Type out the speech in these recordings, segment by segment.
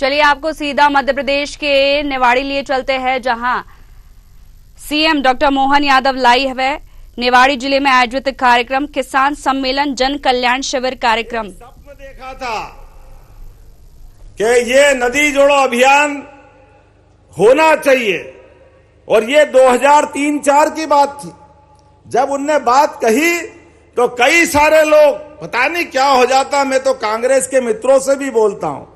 चलिए आपको सीधा मध्य प्रदेश के निवाड़ी लिए चलते हैं, जहां CM doctor Mohan Yadav live है। निवाड़ी जिले में आयोजित कार्यक्रम किसान सम्मेलन जन कल्याण शिविर कार्यक्रम। स्वप्न देखा था कि ये नदी जोड़ो अभियान होना चाहिए और ये 2003-4 की बात थी। जब उनने बात कही तो कई सारे लोग, पता नहीं क्या हो जाता, मैं तो कांग्रेस के मित्रों से भी बोलता हूं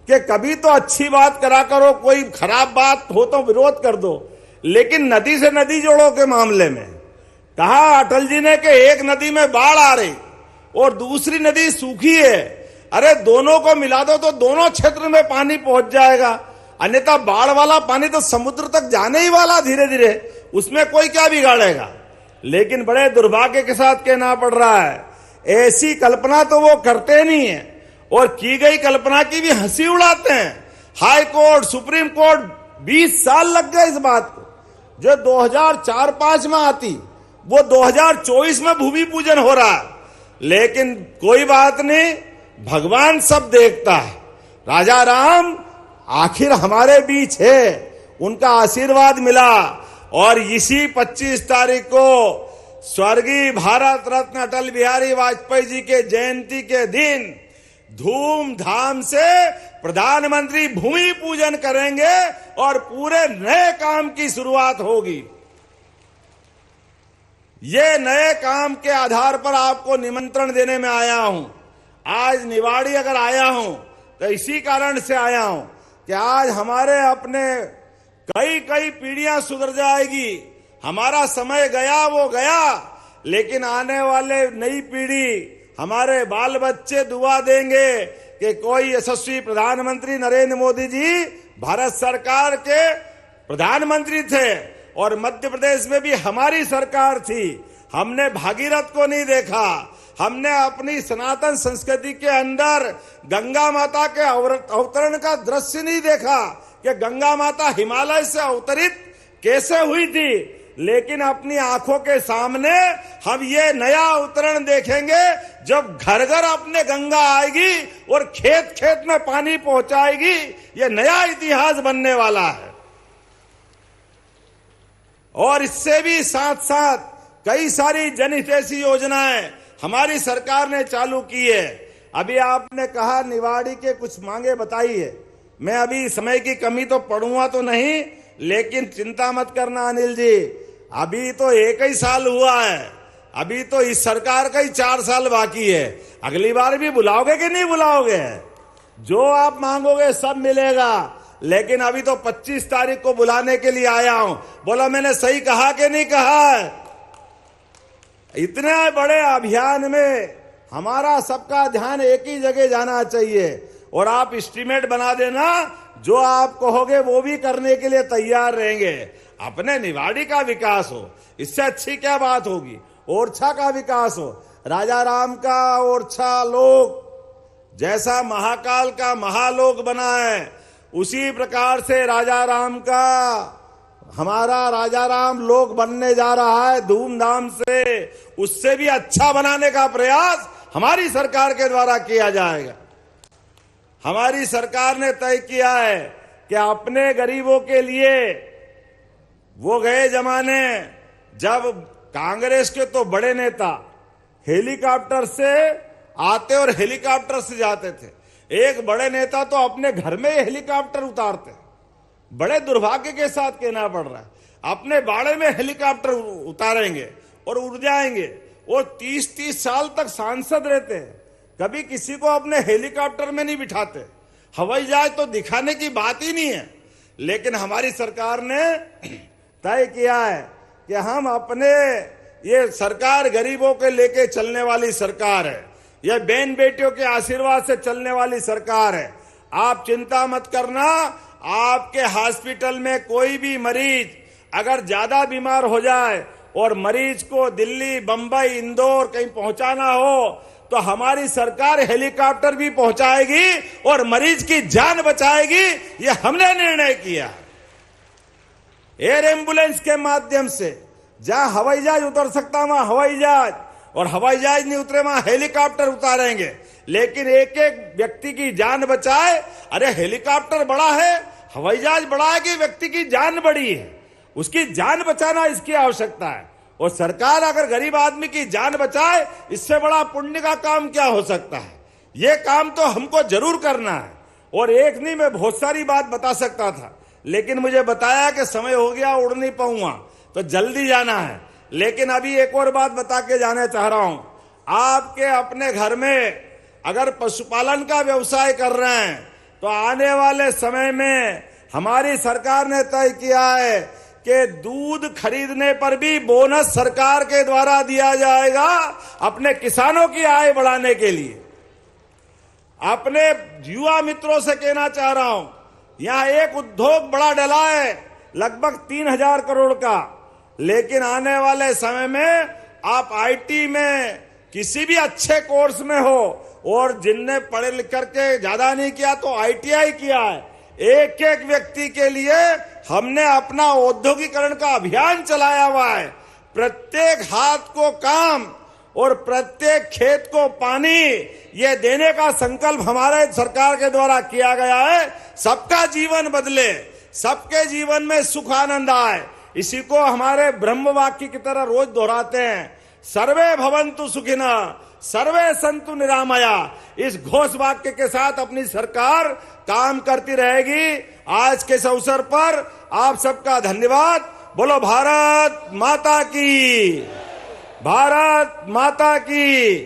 कि कभी तो अच्छी बात करा करो, कोई खराब बात हो तो विरोध कर दो, लेकिन नदी से नदी जोड़ो के मामले में कहा अटल जी ने कि एक नदी में बाढ़ आ रही और दूसरी नदी सूखी है, अरे दोनों को मिला दो तो दोनों क्षेत्र में पानी पहुंच जाएगा, अन्यथा बाढ़ वाला पानी तो समुद्र तक जाने ही वाला धीरे धीरे, उसमें कोई क्या बिगाड़ेगा। लेकिन बड़े दुर्भाग्य के साथ कहना पड़ रहा है, ऐसी कल्पना तो वो करते नहीं है और की गई कल्पना की भी हंसी उड़ाते हैं। हाई कोर्ट, सुप्रीम कोर्ट 20 साल लग गए इस बात को, जो 2004-5 में आती वो 2024 में भूमि पूजन हो रहा है। लेकिन कोई बात नहीं, भगवान सब देखता है। राजा राम आखिर हमारे बीच है, उनका आशीर्वाद मिला और इसी 25 तारीख को स्वर्गीय भारत रत्न अटल बिहारी वाजपेयी जी के जयंती के दिन धूमधाम से प्रधानमंत्री भूमि पूजन करेंगे और पूरे नए काम की शुरुआत होगी। ये नए काम के आधार पर आपको निमंत्रण देने में आया हूं। आज निवाड़ी अगर आया हूं तो इसी कारण से आया हूं कि आज हमारे अपने कई पीढ़ियां सुधर जाएगी। हमारा समय गया वो गया, लेकिन आने वाले नई पीढ़ी, हमारे बाल बच्चे दुआ देंगे कि कोई यशस्वी प्रधानमंत्री नरेंद्र मोदी जी भारत सरकार के प्रधानमंत्री थे और मध्य प्रदेश में भी हमारी सरकार थी। हमने भागीरथ को नहीं देखा, हमने अपनी सनातन संस्कृति के अंदर गंगा माता के अवतरण का दृश्य नहीं देखा कि गंगा माता हिमालय से अवतरित कैसे हुई थी, लेकिन अपनी आंखों के सामने हम ये नया अवतरण देखेंगे जब घर घर अपने गंगा आएगी और खेत खेत में पानी पहुंचाएगी। ये नया इतिहास बनने वाला है। और इससे भी साथ साथ कई सारी जनहितैषी योजनाएं हमारी सरकार ने चालू की है। अभी आपने कहा निवाड़ी के कुछ मांगे बताई है, मैं अभी समय की कमी तो पढ़ूंगा तो नहीं, लेकिन चिंता मत करना अनिल जी, अभी तो 1 ही साल हुआ है, अभी तो इस सरकार का ही 4 साल बाकी है। अगली बार भी बुलाओगे कि नहीं बुलाओगे? जो आप मांगोगे सब मिलेगा, लेकिन अभी तो 25 तारीख को बुलाने के लिए आया हूं। बोला मैंने सही कहा कि नहीं कहा? इतने बड़े अभियान में हमारा सबका ध्यान एक ही जगह जाना चाहिए और आप एस्टीमेट बना देना, जो आप कहोगे वो भी करने के लिए तैयार रहेंगे। अपने निवाड़ी का विकास हो, इससे अच्छी क्या बात होगी? ओरछा का विकास हो, राजा राम का ओरछा लोक जैसा महाकाल का महालोक बना है, उसी प्रकार से राजा राम का हमारा राजा राम लोक बनने जा रहा है धूमधाम से। उससे भी अच्छा बनाने का प्रयास हमारी सरकार के द्वारा किया जाएगा। हमारी सरकार ने तय किया है कि अपने गरीबों के लिए, वो गए जमाने जब कांग्रेस के तो बड़े नेता हेलीकॉप्टर से आते और हेलीकॉप्टर से जाते थे। एक बड़े नेता तो अपने घर में हेलीकॉप्टर उतारते। बड़े दुर्भाग्य के साथ कहना पड़ रहा है, अपने बाड़े में हेलीकॉप्टर उतारेंगे और उड़ जाएंगे। वो 30-30 साल तक सांसद रहते हैं, कभी किसी को अपने हेलीकॉप्टर में नहीं बिठाते। हवाई जहाज तो दिखाने की बात ही नहीं है। लेकिन हमारी सरकार ने तय किया है कि हम अपने, ये सरकार गरीबों के लेके चलने वाली सरकार है, यह बहन बेटियों के आशीर्वाद से चलने वाली सरकार है। आप चिंता मत करना, आपके हॉस्पिटल में कोई भी मरीज अगर ज्यादा बीमार हो जाए और मरीज को दिल्ली, बंबई, इंदौर कहीं पहुंचाना हो तो हमारी सरकार हेलीकॉप्टर भी पहुंचाएगी और मरीज की जान बचाएगी। ये हमने निर्णय किया। एयर एम्बुलेंस के माध्यम से जहां हवाई जहाज उतर सकता वहां हवाई जहाज, और हवाई जहाज नहीं उतरे वहां हेलीकॉप्टर उतारेंगे, लेकिन एक एक व्यक्ति की जान बचाए। अरे हेलीकॉप्टर बड़ा है, हवाई जहाज बड़ा है कि व्यक्ति की जान बड़ी है? उसकी जान बचाना इसकी आवश्यकता है। और सरकार अगर गरीब आदमी की जान बचाए, इससे बड़ा पुण्य का काम क्या हो सकता है? ये काम तो हमको जरूर करना है। और एक नहीं, मैं बहुत सारी बात बता सकता था, लेकिन मुझे बताया कि समय हो गया, उड़ नहीं पाऊंगा, तो जल्दी जाना है। लेकिन अभी एक और बात बता के जाना चाह रहा हूं। आपके अपने घर में अगर पशुपालन का व्यवसाय कर रहे हैं, तो आने वाले समय में हमारी सरकार ने तय किया है कि दूध खरीदने पर भी बोनस सरकार के द्वारा दिया जाएगा, अपने किसानों की आय बढ़ाने के लिए। अपने युवा मित्रों से कहना चाह रहा हूं, यहां एक उद्योग बड़ा डला है लगभग 3000 करोड़ का, लेकिन आने वाले समय में आप आईटी में किसी भी अच्छे कोर्स में हो, और जिनने पढ़े लिख करके ज्यादा नहीं किया तो आईटीआई किया है, एक एक व्यक्ति के लिए हमने अपना औद्योगिकरण का अभियान चलाया हुआ है। प्रत्येक हाथ को काम और प्रत्येक खेत को पानी, ये देने का संकल्प हमारे सरकार के द्वारा किया गया है। सबका जीवन बदले, सबके जीवन में सुख आनंद आए, इसी को हमारे ब्रह्म वाक्य की तरह रोज दोहराते हैं। सर्वे भवन्तु सुखिनः, सर्वे सन्तु निरामया। इस घोष वाक्य के साथ अपनी सरकार काम करती रहेगी। आज के इस अवसर पर आप सबका धन्यवाद। बोलो भारत माता की, भारत माता की।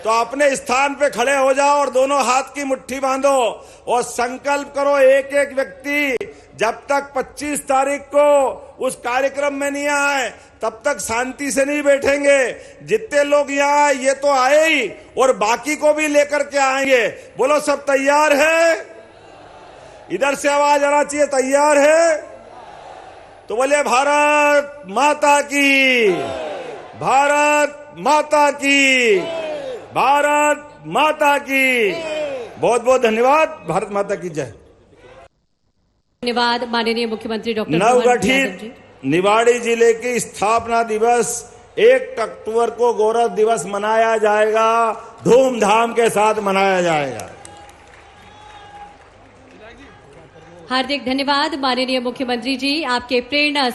तो अपने स्थान पे खड़े हो जाओ और दोनों हाथ की मुट्ठी बांधो और संकल्प करो, एक एक व्यक्ति जब तक 25 तारीख को उस कार्यक्रम में नहीं आए तब तक शांति से नहीं बैठेंगे। जितने लोग यहाँ आए ये तो आए ही, और बाकी को भी लेकर के आएंगे। बोलो सब तैयार है? इधर से आवाज आना चाहिए, तैयार है? तो बोले भारत माता की, भारत माता की, भारत माता की। बहुत बहुत धन्यवाद। भारत माता की जय। धन्यवाद माननीय मुख्यमंत्री डॉक्टर नवगठित निवाड़ी जिले की स्थापना दिवस 1 अक्टूबर को गौरव दिवस मनाया जाएगा, धूमधाम के साथ मनाया जाएगा। हार्दिक धन्यवाद माननीय मुख्यमंत्री जी, आपके प्रेरणा